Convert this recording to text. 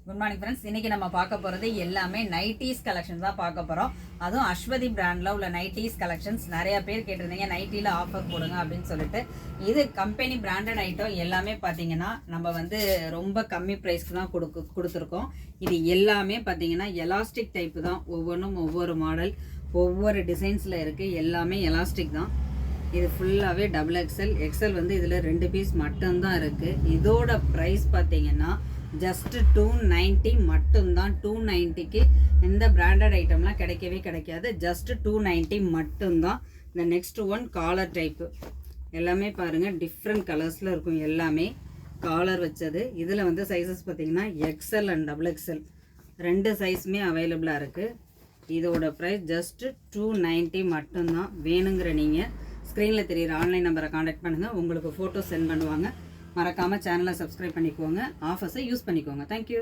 Good morning friends. இன்னைக்கு நம்ம பார்க்க போகிறது எல்லாமே நைட்டீஸ் கலெக்ஷன் தான் பார்க்க போகிறோம். அதுவும் அஸ்வதி பிராண்டில் உள்ள நைட்டீஸ் கலெக்ஷன்ஸ். நிறைய பேர் கேட்டிருந்தீங்க நைட்டியில் ஆஃபர் போடுங்க அப்படின்னு சொல்லிட்டு. இது கம்பெனி பிராண்டட் ஐட்டம் எல்லாமே பார்த்தீங்கன்னா நம்ம வந்து ரொம்ப கம்மி ப்ரைஸ்க்கு தான் கொடுத்துருக்கோம். இது எல்லாமே பார்த்தீங்கன்னா எலாஸ்டிக் டைப்பு தான். ஒவ்வொன்றும் ஒவ்வொரு மாடல், ஒவ்வொரு டிசைன்ஸில் இருக்குது. எல்லாமே எலாஸ்டிக் தான். இது ஃபுல்லாகவே டபுள் எக்ஸல் வந்து இதில் 2 பீஸ் மட்டும்தான் இருக்குது. இதோட ப்ரைஸ் பார்த்தீங்கன்னா ஜஸ்ட் 290 மட்டும்தான். 290க்கு எந்த பிராண்டட் ஐட்டம்லாம் கிடைக்கவே கிடைக்காது. ஜஸ்ட் 290 மட்டும்தான். இந்த நெக்ஸ்ட் ஒன் காலர் டைப்பு. எல்லாமே பாருங்கள் டிஃப்ரெண்ட் கலர்ஸில் இருக்கும். எல்லாமே காலர் வச்சது. இதில் வந்து சைஸஸ் பார்த்தீங்கன்னா எக்ஸல் அண்ட் டபுள் எக்ஸல் 2 சைஸுமே அவைலபிளாக இருக்குது. இதோட ப்ரைஸ் ஜஸ்ட் 290 மட்டும்தான். வேணுங்கிற நீங்கள் ஸ்க்ரீனில் தெரியுற ஆன்லைன் நம்பரை காண்டாக்ட் பண்ணுங்கள். உங்களுக்கு ஃபோட்டோ சென்ட் பண்ணுவாங்க. மறக்காமல் சேனலை சப்ஸ்கிரைப் பண்ணிக்கோங்க. ஆஃபர்ஸை யூஸ் பண்ணிக்கோங்க. தேங்க்யூ.